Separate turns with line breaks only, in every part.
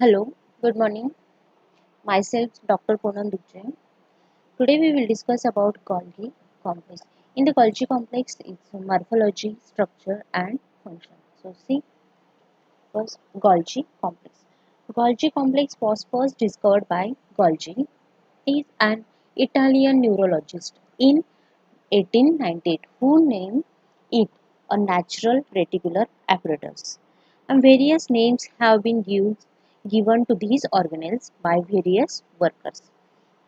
Hello, good morning. Myself, Dr. Poonam Dubche. Today we will discuss about Golgi complex. In the Golgi complex, its morphology, structure, and function. So, see first Golgi complex. Golgi complex was first discovered by Golgi. He is an Italian neurologist in 1898 who named it a natural reticular apparatus. And various names have been given to these organelles by various workers.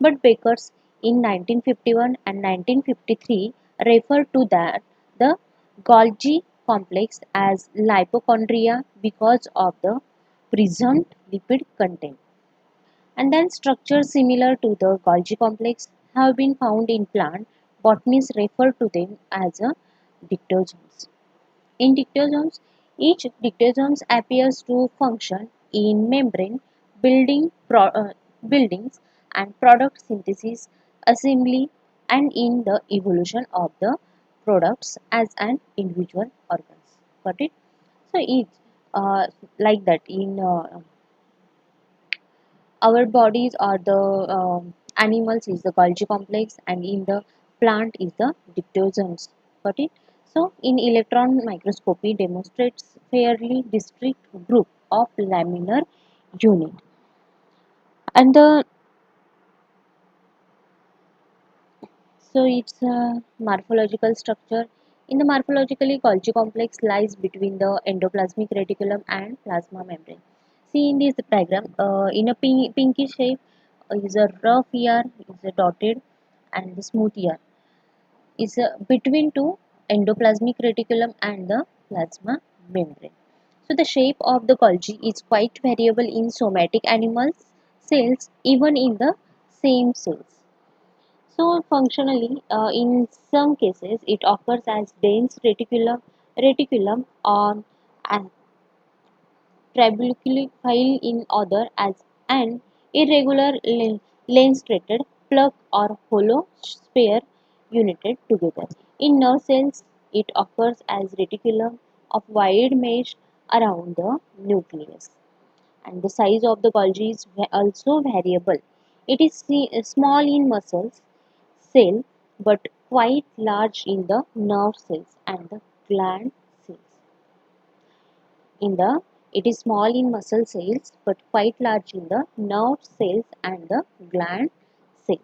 But Bakers in 1951 and 1953 referred to the Golgi complex as lipochondria because of the presumed lipid content. And then structures similar to the Golgi complex have been found in plant. Botanists refer to them as a dictosomes. In dictosomes, each dictosome appears to function in membrane buildings and product synthesis, assembly, and in the evolution of the products as an individual organs. Got it? So it's like that in our bodies or the animals is the Golgi complex, and in the plant is the dictosomes. Got it? So in electron microscopy demonstrates fairly distinct group of laminar unit. And the so its morphological structure. In the morphologically, Golgi complex lies between the endoplasmic reticulum and plasma membrane. See in this diagram, in a pinky shape is a rough ER, is a dotted, and the smooth ER is between two endoplasmic reticulum and the plasma membrane. So the shape of the Golgi is quite variable in somatic animals cells, even in the same cells. So functionally, in some cases, it occurs as dense reticulum on an trabecular file, in other as an irregular lane-straighted plug or hollow sphere united together. In nerve cells, it occurs as reticulum of wide mesh around the nucleus. And the size of the Golgi is also variable. It is small in muscles cell but quite large in the nerve cells and the gland cells. In the it is small in muscle cells but quite large in the nerve cells and the gland cells.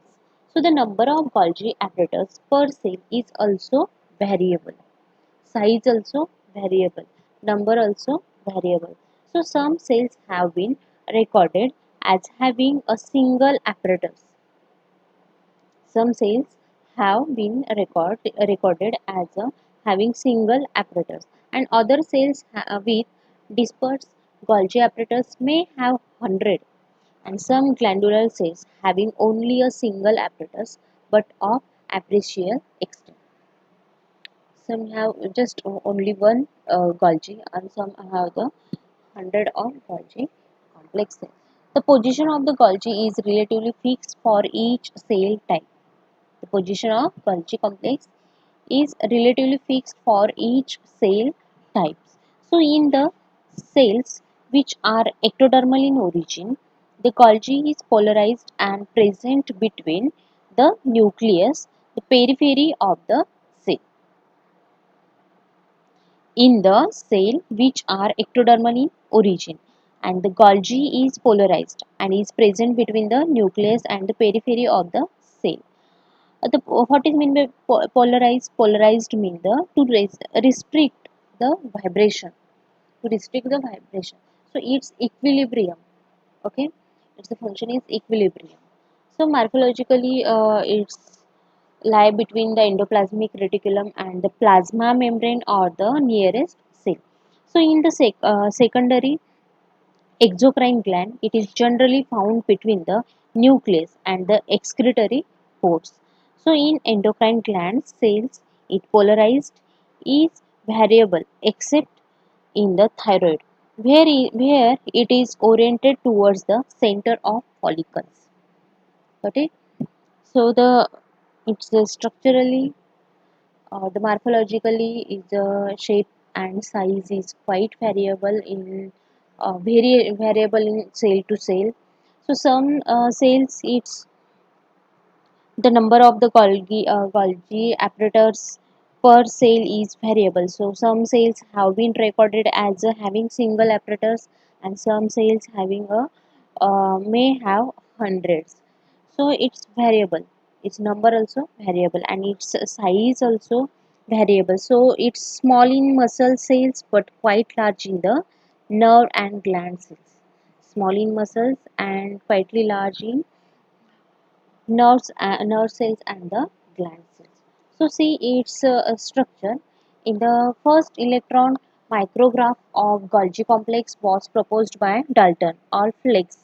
So the number of Golgi apparatus per cell is also variable. Size also variable. Number also variable. So some cells have been recorded as having a single apparatus. Some cells have been recorded as having single apparatus, and other cells with dispersed Golgi apparatus may have 100, and some glandular cells having only a single apparatus but of appreciable extent. Some have just only one Golgi, and some have the 100 of Golgi complex cells. The position of the Golgi is relatively fixed for each cell type. The position of Golgi complex is relatively fixed for each cell types. So in the cells which are ectodermal in origin, the Golgi is polarized and present between the nucleus, the periphery of the cell. In the cell which are ectodermal in origin, and the Golgi is polarized and is present between the nucleus and the periphery of the cell. What is mean by polarized? Polarized mean the restrict the vibration. To restrict the vibration. So it's equilibrium. Okay, its the function is equilibrium. So morphologically, it's lie between the endoplasmic reticulum and the plasma membrane or the nearest cell. So in the secondary exocrine gland, it is generally found between the nucleus and the excretory ports. So in endocrine gland cells, it polarized is variable except in the thyroid, where it is oriented towards the center of follicles. Okay, so it's structurally, the morphologically is the shape and size is quite variable in variable in cell to cell. So some cells it's the number of the Golgi apparatus per cell is variable. So some cells have been recorded as having single apparatus, and some cells having a may have hundreds. So it's variable. Its number also variable, and its size also variable. So it's small in muscle cells but quite large in the nerve and gland cells. Small in muscles and quietly large in nerve cells and the gland cells. So see its structure. In the first electron micrograph of Golgi complex was proposed by Dalton or Flex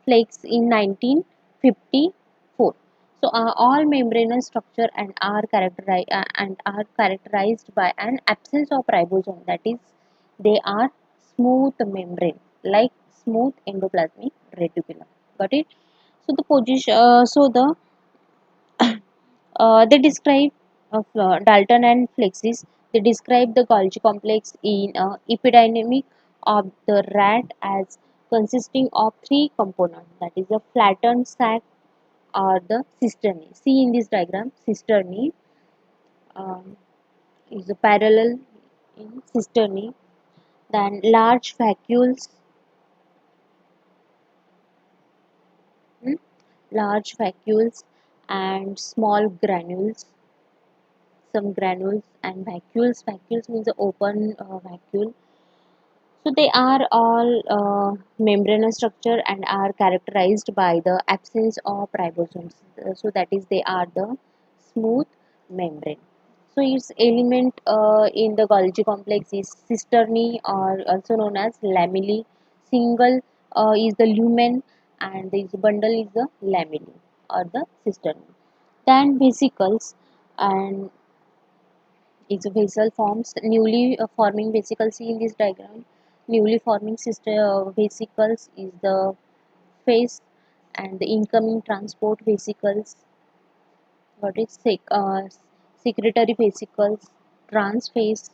in 1954. So all membranous structure and are characterized by an absence of ribosome. That is, they are smooth membrane like smooth endoplasmic reticulum. Got it? So the position. So the they describe Dalton and Flexis. They describe the Golgi complex in epidemic of the rat as consisting of three components. That is the flattened sac or the cisternae. See in this diagram, cisternae um, is a parallel in cisternae. Then large vacuoles, hmm, large vacuoles and small granules, some granules and vacuoles. Vacuoles means the open vacuole. So they are all membranous structure and are characterized by the absence of ribosomes. So that is, they are the smooth membrane. So its element in the Golgi complex is cisternae, or also known as lamellae. Single is the lumen, and this bundle is the lamellae or the cisternae. Then vesicles, and its vessel forms newly forming vesicles. See in this diagram, newly forming vesicles is the phase, and the incoming transport vesicles, what is secretory vesicles, trans phase,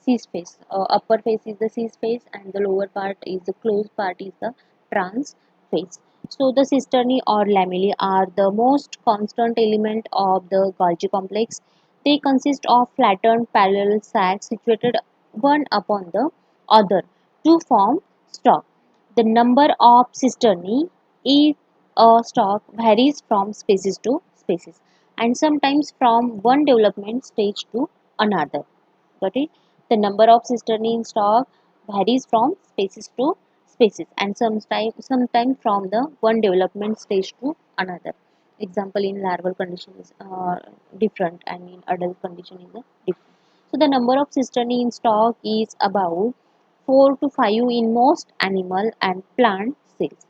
cis phase. Upper phase is the cis phase, and the lower part is the closed part is the trans phase. So the cisternae or lamellae are the most constant element of the Golgi complex. They consist of flattened parallel sacs situated one upon the other to form stalk. The number of cisternae in a stalk varies from species to species, and sometimes from one development stage to another. Got it? The number of cisternae in stalk varies from species to species, and sometimes from the one development stage to another. Example, in larval condition is different, and in adult condition is different. So the number of cisternae in stalk is about 4 to 5 in most animal and plant cells.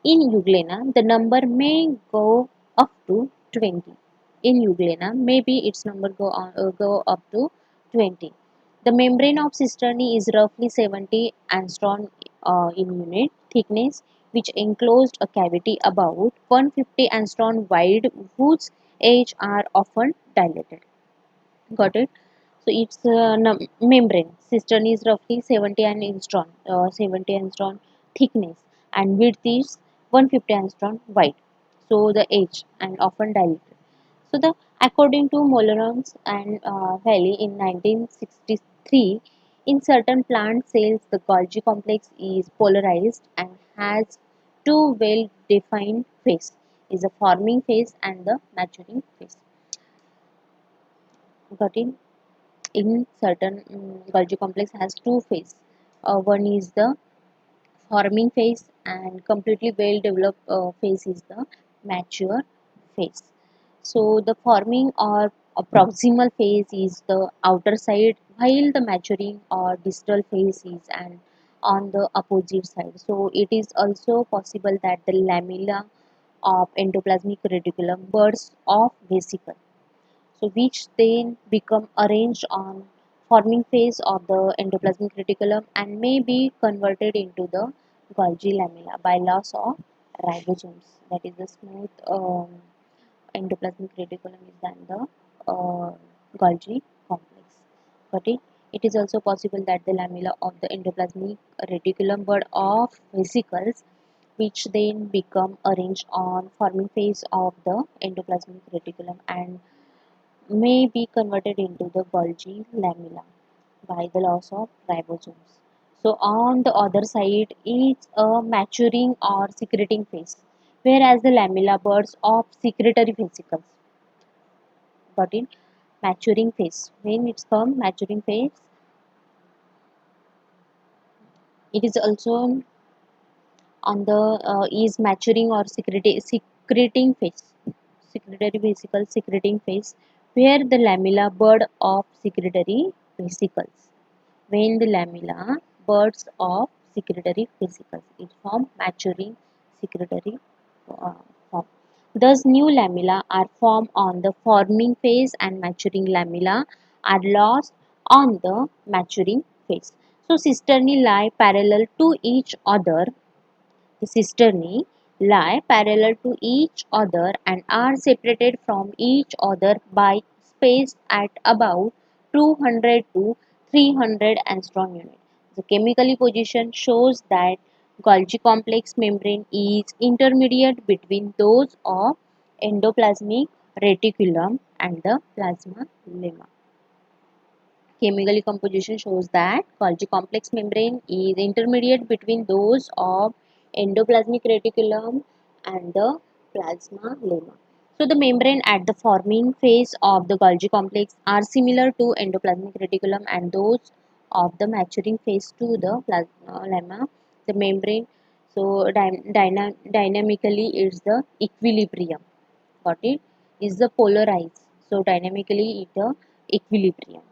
In Euglena, the number may go up to 20. In Euglena, maybe its number go up to 20. The membrane of cisternae is roughly 70 angstrom in unit thickness, which enclosed a cavity about 150 angstrom wide, whose edges are often dilated. Got it? So its membrane cistern is roughly 70 angstrom thickness, and width is 150 angstrom wide. So the edge and often dilated. So the according to Mollerons and Valley in 1963, in certain plant cells the Golgi complex is polarized and has two well-defined phases: is the forming phase and the maturing phase. Got it? In certain Golgi complex has two phases. One is the forming phase, and completely well developed phase is the mature phase. So the forming or a proximal phase is the outer side, while the maturing or distal phase is and on the opposite side. So it is also possible that the lamella of endoplasmic reticulum bursts off vesicle, so which then become arranged on forming phase of the endoplasmic reticulum and may be converted into the Golgi lamella by loss of ribosomes. That is the smooth endoplasmic reticulum is than the Golgi complex. Got it? It is also possible that the lamella of the endoplasmic reticulum bud of vesicles, which then become arranged on forming phase of the endoplasmic reticulum and may be converted into the Golgi lamella by the loss of ribosomes. So on the other side is a maturing or secreting phase, whereas the lamella buds of secretory vesicles. Got it? Maturing phase. When it's come maturing phase, it is also on the is maturing or secreting phase, secretory vesicle secreting phase, where the lamella bud of secretory vesicles, when the lamella buds of secretory vesicles is from maturing secretory form. Thus new lamella are formed on the forming phase and maturing lamella are lost on the maturing phase. So cisternae lie parallel to each other. The cisternae lie parallel to each other and are separated from each other by space at about 200 to 300 angstrom unit. The chemically position shows that Golgi complex membrane is intermediate between those of endoplasmic reticulum and the plasma lemma. Chemical composition shows that Golgi complex membrane is intermediate between those of endoplasmic reticulum and the plasma lemma. So the membrane at the forming phase of the Golgi complex are similar to endoplasmic reticulum and those of the maturing phase to the plasma lemma. The membrane so dynamically is the equilibrium. Got it? Is the polarized. So dynamically it the equilibrium.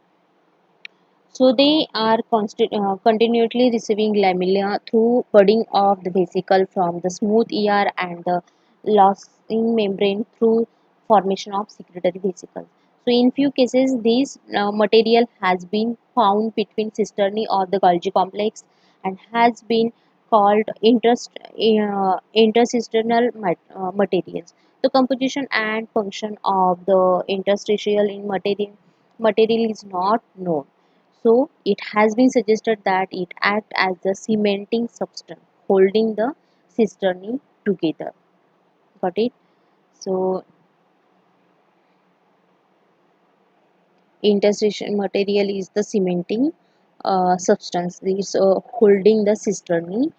So they are continually receiving lamella through budding of the vesicle from the smooth ER and the losing membrane through formation of secretory vesicles. So in few cases, this material has been found between cisternae or the Golgi complex and has been called intercisternal materials. The composition and function of the interstitial in material is not known, so it has been suggested that it acts as the cementing substance holding the cisternae together. Got it? So interstitial material is the cementing substance. Is holding the cisternae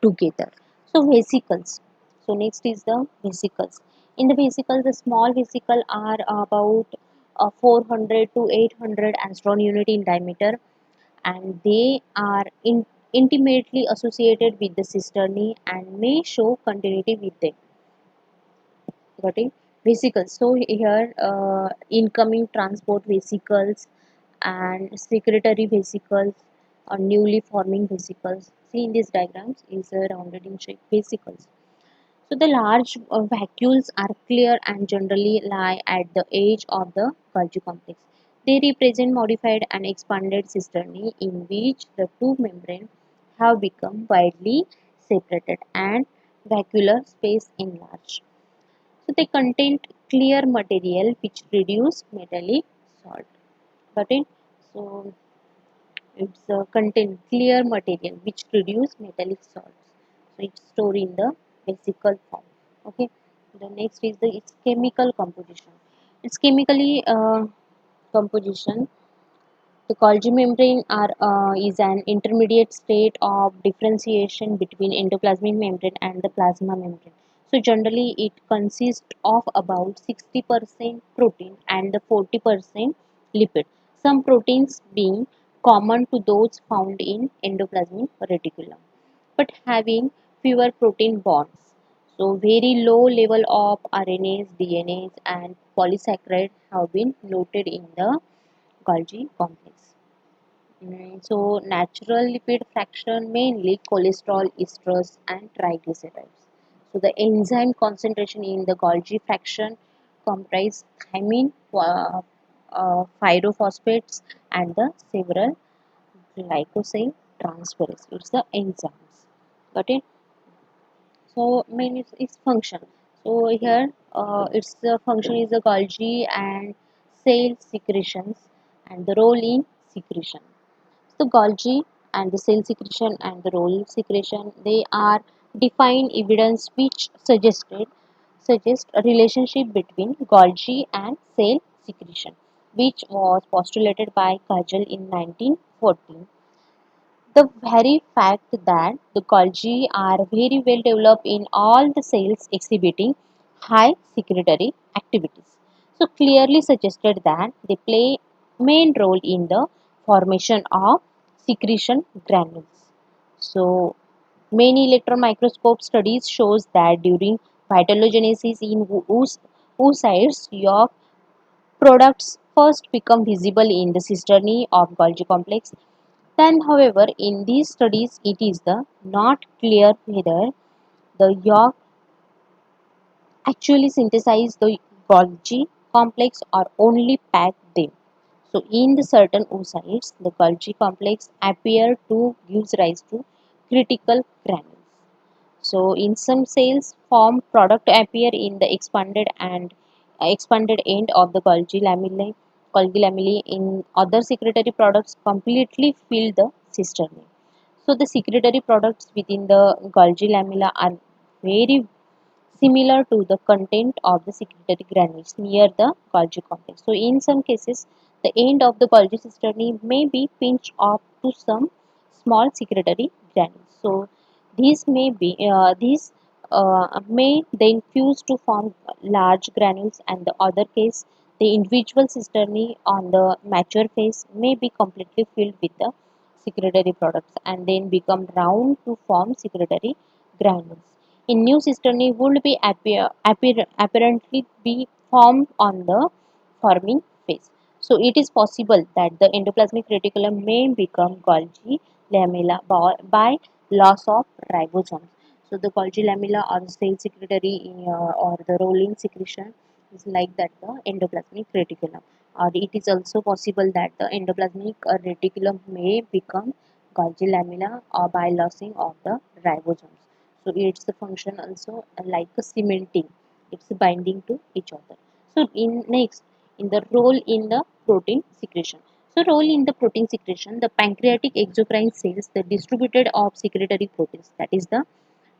together. So vesicles. So next is the vesicles. In the vesicles, the small vesicle are about 400 to 800 angstrom unit in diameter, and they are intimately associated with the cisternae and may show continuity with them. Got it? Vesicles. So here incoming transport vesicles and secretory vesicles or newly forming vesicles. See in these diagrams is a rounded in shape vesicles. So the large vacuoles are clear and generally lie at the edge of the Golgi complex. They represent modified and expanded cisternae in which the two membranes have become widely separated and vacuolar space enlarged. So they contain clear material which reduce metallic salt. Got it? So it's contain clear material which reduce metallic salts. So it's stored in the vesicle form. Okay. The next is the its chemical composition. Its chemically composition. The Golgi membrane is an intermediate state of differentiation between endoplasmic membrane and the plasma membrane. So generally it consists of about 60% protein and the 40% lipid. Some proteins being common to those found in endoplasmic reticulum, but having fewer protein bonds. So very low level of RNAs, DNAs and polysaccharides have been noted in the Golgi complex. So natural lipid fraction mainly cholesterol, esters and triglycerides. So the enzyme concentration in the Golgi fraction comprise thymine, pyrophosphates and the several glycoside transferase. It's the enzymes. Got it? So main is its function. So here its the function is the Golgi and cell secretions and the role in secretion. The Golgi and the cell secretion and the role secretion, they are defined evidence which suggest a relationship between Golgi and cell secretion, which was postulated by Kajal in 1914. The very fact that the Golgi are very well developed in all the cells exhibiting high secretory activities. So clearly suggested that they play main role in the formation of secretion granules. So many electron microscope studies shows that during phytogenesis in oocytes, your products first become visible in the cisternae of Golgi complex. Then, however, in these studies, it is the not clear whether the yolk actually synthesize the Golgi complex or only pack them. So, in the certain oocytes, the Golgi complex appear to gives rise to critical granules. So, in some cells, form product appear in the expanded end of the Golgi lamellae. Golgi lamellae in other secretory products completely fill the cisternae. So the secretory products within the Golgi lamella are very similar to the content of the secretory granules near the Golgi complex. So in some cases, the end of the Golgi cisternae may be pinched off to some small secretory granules. So these may then fuse to form large granules, and the other case, the individual cisternae on the mature phase may be completely filled with the secretory products and then become round to form secretory granules. In new cisternae would be apparently be formed on the forming phase. So it is possible that the endoplasmic reticulum may become Golgi lamella by loss of ribosomes. So the Golgi lamella or cell secretory or the rolling secretion is like that the endoplasmic reticulum. Or it is also possible that the endoplasmic reticulum may become Golgi lamella or by losing of the ribosomes. So it's the function also like a cementing. It's binding to each other. So in the role in the protein secretion. So role in the protein secretion, the pancreatic exocrine cells, the distributed of secretory proteins, that is the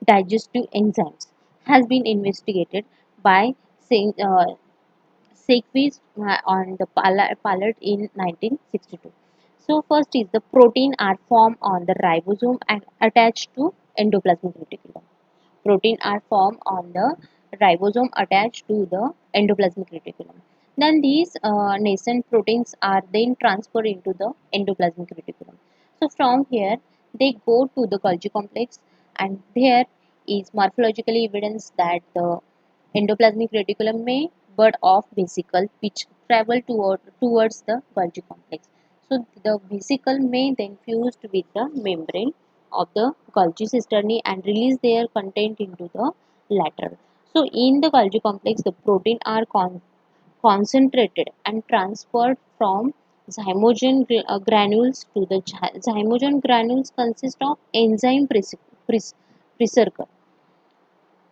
digestive enzymes, has been investigated by Sequist on the palette in 1962. So first is the protein are formed on the ribosome and attached to endoplasmic reticulum. Protein are formed on the ribosome attached to the endoplasmic reticulum. Then these nascent proteins are then transferred into the endoplasmic reticulum. So from here they go to the Golgi complex, and there is morphologically evidence that the endoplasmic reticulum may bud off vesicle which travel towards the Golgi complex. So the vesicle may then fuse with the membrane of the Golgi cisternae and release their content into the lateral. So in the Golgi complex, the protein are concentrated and transferred from zymogen granules to the zymogen granules consist of enzyme precursor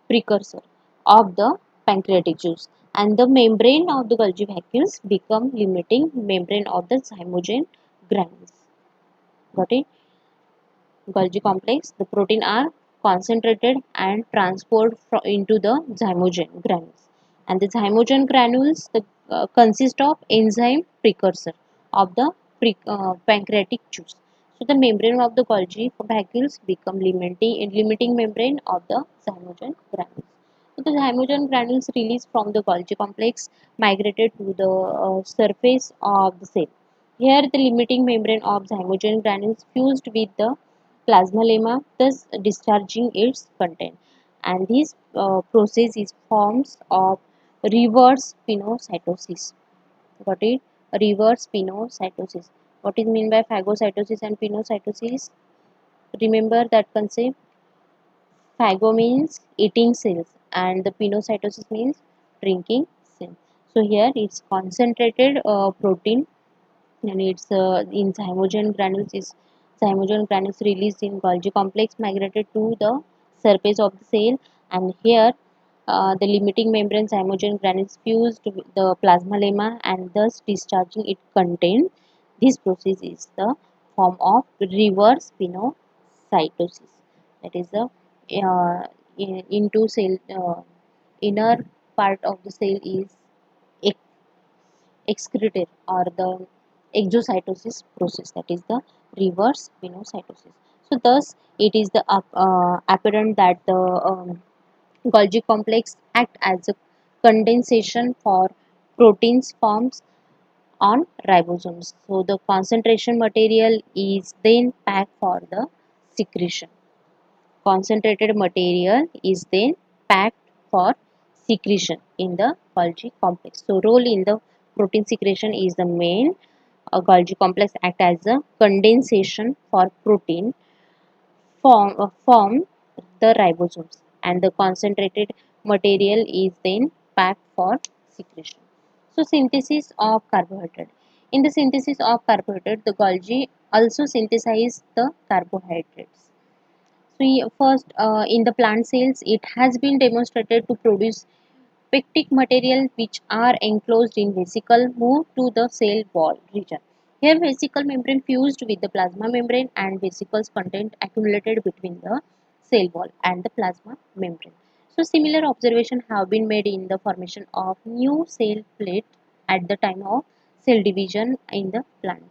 precursor of the pancreatic juice, and the membrane of the Golgi vacuoles become limiting membrane of the zymogen granules. Got it? Golgi complex, the protein are concentrated and transported into the zymogen granules. And the zymogen granules consist of enzyme precursor of the pancreatic juice. So the membrane of the Golgi vacuoles become limiting membrane of the zymogen granules. So the zymogen granules released from the Golgi complex migrated to the surface of the cell. Here the limiting membrane of zymogen granules fused with the plasma lemma, thus discharging its content. And this process is forms of reverse pinocytosis. Got it? Reverse pinocytosis. What is mean by phagocytosis and pinocytosis? Remember that concept. Phago means eating cells and the pinocytosis means drinking cells. So here it's concentrated protein, and it's in zymogen granules released in Golgi complex migrated to the surface of the cell, and here the limiting membrane zymogen granules fused with the plasma lemma and thus discharging its content. This process is the form of reverse pinocytosis. That is the into cell inner part of the cell is ex- excreted or the exocytosis process, that is the reverse pinocytosis. So thus it is the apparent that the Golgi complex act as a condensation for proteins forms on ribosomes. So the concentration material is then packed for the secretion. Concentrated material is then packed for secretion in the Golgi complex. So role in the protein secretion is the main. Golgi complex act as a condensation for protein form the ribosomes, and the concentrated material is then packed for secretion. So synthesis of carbohydrate. In the synthesis of carbohydrate, the Golgi also synthesize the carbohydrates. So first, in the plant cells, it has been demonstrated to produce pectic material which are enclosed in vesicle move to the cell wall region. Here vesicle membrane fused with the plasma membrane and vesicles content accumulated between the cell wall and the plasma membrane. So similar observation have been made in the formation of new cell plate at the time of cell division in the plant.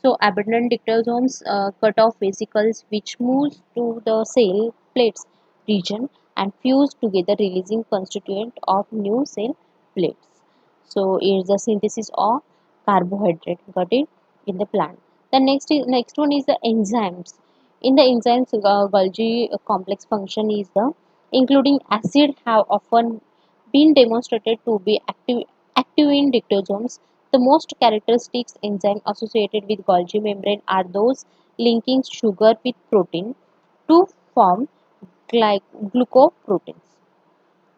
So abundant dictosomes cut off vesicles which moves to the cell plates region and fuse together releasing constituent of new cell plates. So it's the synthesis of carbohydrate, got it, in the plant. The next one is the enzymes. In the enzymes, Golgi complex function is the including acid have often been demonstrated to be active in dictosomes. The most characteristic enzyme associated with Golgi membrane are those linking sugar with protein to form glucoproteins.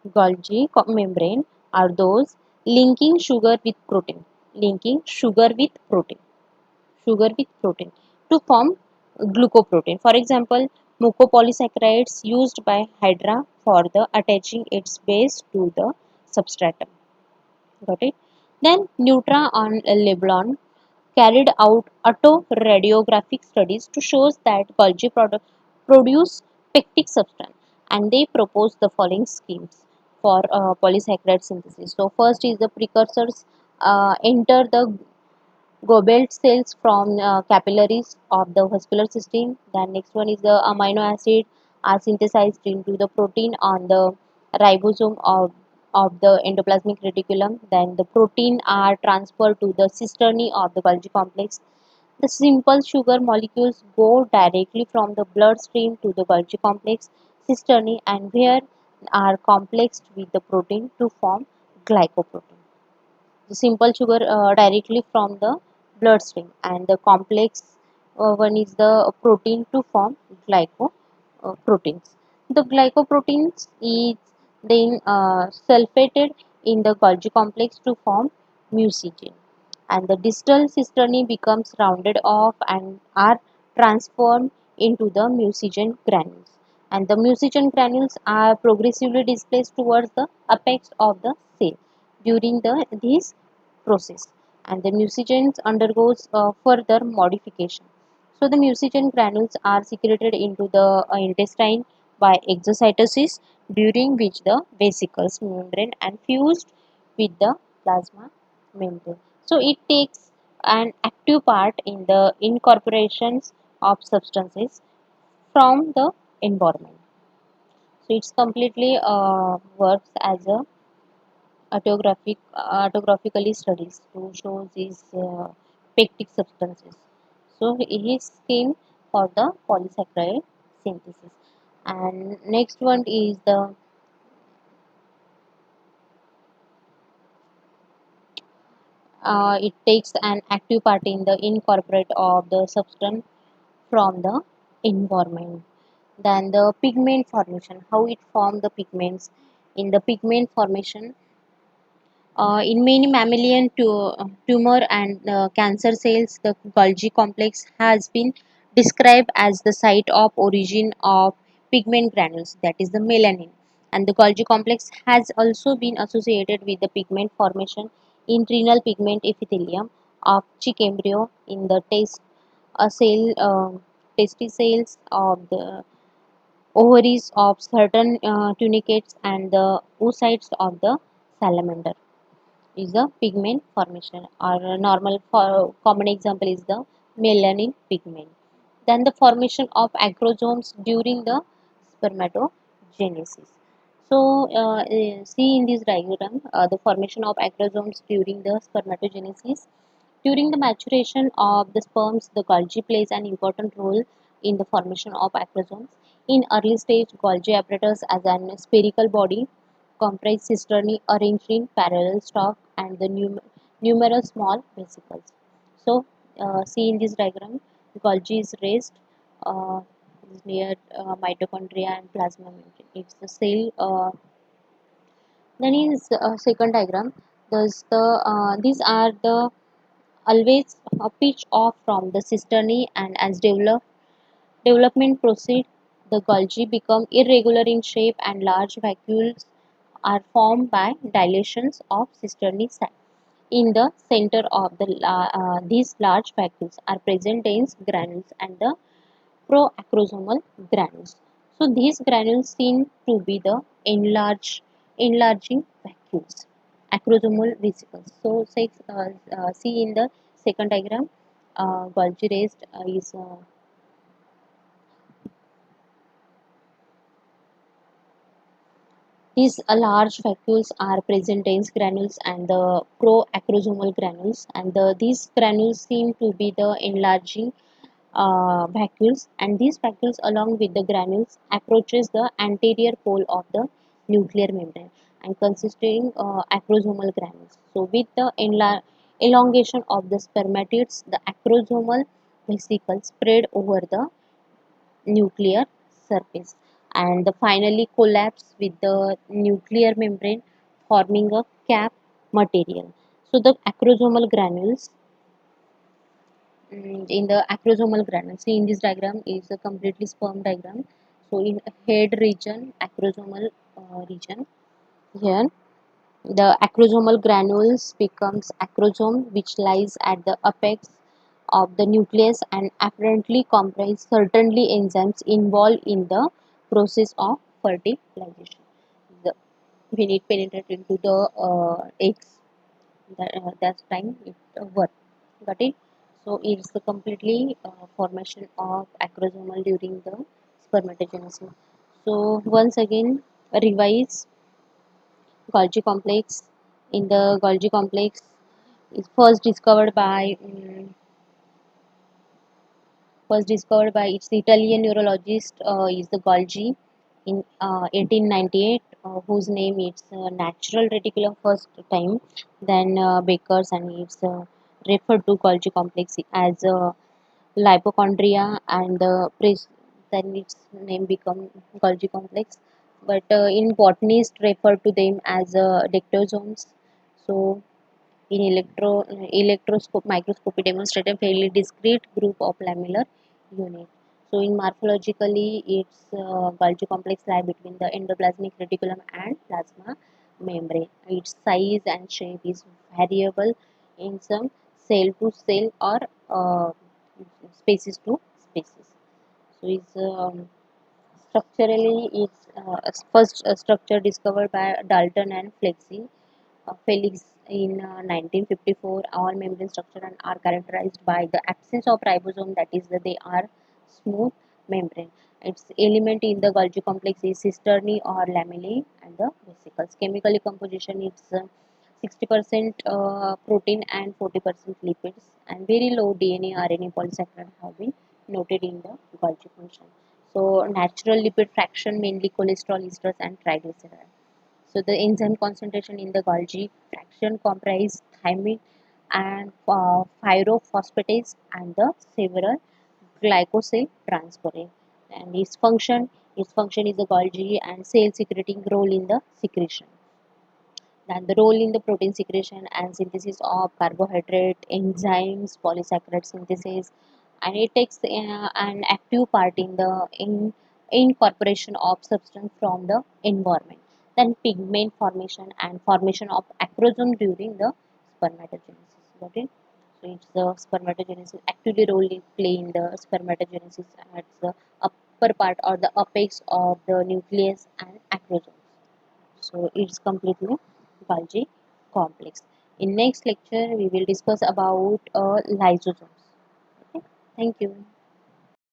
Golgi membrane are those linking sugar with protein, linking sugar with protein to form glucoprotein. For example, mucopolysaccharides used by Hydra for the attaching its base to the substratum. Got it? Then Neutra and Leblon carried out autoradiographic studies to show that Golgi produce pectic substance, and they proposed the following schemes for polysaccharide synthesis. So first is the precursors enter the Goblet cells from capillaries of the vascular system. Then next one is the amino acid are synthesized into the protein on the ribosome of the endoplasmic reticulum. Then the protein are transferred to the cisternae of the Golgi complex. The simple sugar molecules go directly from the bloodstream to the Golgi complex cisternae and where are complexed with the protein to form glycoprotein. The simple sugar directly from the bloodstream, and the complex one is the protein to form glycoproteins. The glycoproteins is then sulfated in the Golgi complex to form mucin, and the distal cisternae becomes rounded off and are transformed into the mucin granules, and the mucin granules are progressively displaced towards the apex of the cell during this process, and the mucin undergoes further modification. So the mucin granules are secreted into the intestine by exocytosis, during which the vesicles membrane and fused with the plasma membrane. So it takes an active part in the incorporations of substances from the environment. So it's completely works as a autographically studies to show these pectic substances. So his scheme for the polysaccharide synthesis. And next one is the it takes an active part in the incorporate of the substance from the environment. Then the pigment formation, how it form the pigments. In the pigment formation, in many mammalian tumor and cancer cells, the Golgi complex has been described as the site of origin of pigment granules, that is the melanin. And the Golgi complex has also been associated with the pigment formation in renal pigment epithelium of chick embryo in the a cell, testis cells of the ovaries of certain tunicates and the oocytes of the salamander is the pigment formation, or a normal for common example is the melanin pigment. Then the formation of acrosomes during the spermatogenesis. So see in this diagram the formation of acrosomes during the spermatogenesis. During the maturation of the sperms, the Golgi plays an important role in the formation of acrosomes. In early stage, Golgi apparatus as an spherical body comprise cisternae arranged in parallel stalk and the numerous small vesicles. So, see in this diagram, Golgi is raised is near mitochondria and plasma membrane. It's the cell. Then is second diagram. These are the always pitch off from the cisternae, and as development proceeds, the Golgi become irregular in shape and large vacuoles are formed by dilations of cisternae sac. In the center of these large vacuoles are present dense granules and the proacrosomal granules. So these granules seem to be the enlarging vacuoles, acrosomal vesicles. So see in the second diagram, Golgi raised is these large vacuoles are present dense granules and the proacrosomal granules, and these granules seem to be the enlarging vacuoles, and these vacuoles along with the granules approaches the anterior pole of the nuclear membrane and consisting acrosomal granules. So with the elongation of the spermatids, the acrosomal vesicles spread over the nuclear surface and finally collapse with the nuclear membrane forming a cap material. So the acrosomal granules in the acrosomal granule. See in this diagram is a completely sperm diagram. So in head region, acrosomal region here, the acrosomal granules becomes acrosome which lies at the apex of the nucleus and apparently comprise certainly enzymes involved in the process of fertilization. The, when it penetrates into the eggs, that's time it work. Got it? So it's the completely formation of acrosomal during the spermatogenesis. So once again, revise Golgi complex. In the Golgi complex, is first discovered by its Italian neurologist is the Golgi in 1898, whose name is natural reticulum first time. Then Baker's, and it's referred to Golgi complex as lipochondria, and then its name become Golgi complex. But in botanists refer to them as dectosomes. So in electroscope microscopy demonstrate a fairly discrete group of lamellar units. So in morphologically, its Golgi complex lie between the endoplasmic reticulum and plasma membrane. Its size and shape is variable in some cell to cell or species to species. So it's structurally its first structure discovered by Dalton and Felix in 1954. All membrane structure and are characterized by the absence of ribosome, that is, they are smooth membrane. Its element in the Golgi complex is cisternae or lamellae and the vesicles. Chemically composition is 60% protein and 40% lipids, and very low DNA RNA polysaccharide have been noted in the Golgi function. So natural lipid fraction mainly cholesterol, esters and triglycerides. So the enzyme concentration in the Golgi fraction comprise thymine and pyrophosphatase and the several glycosyl transferase. And its function is the Golgi and cell secreting role in the secretion. Then the role in the protein secretion and synthesis of carbohydrate, enzymes, polysaccharide synthesis, and it takes an active part in the incorporation of substance from the environment. Then pigment formation and formation of acrosome during the spermatogenesis. Got it? It's the spermatogenesis actively role in play in the spermatogenesis at the upper part or the apex of the nucleus and acrosomes. So it's completely Golgi complex. In next lecture, we will discuss about lysosomes. Okay, thank you.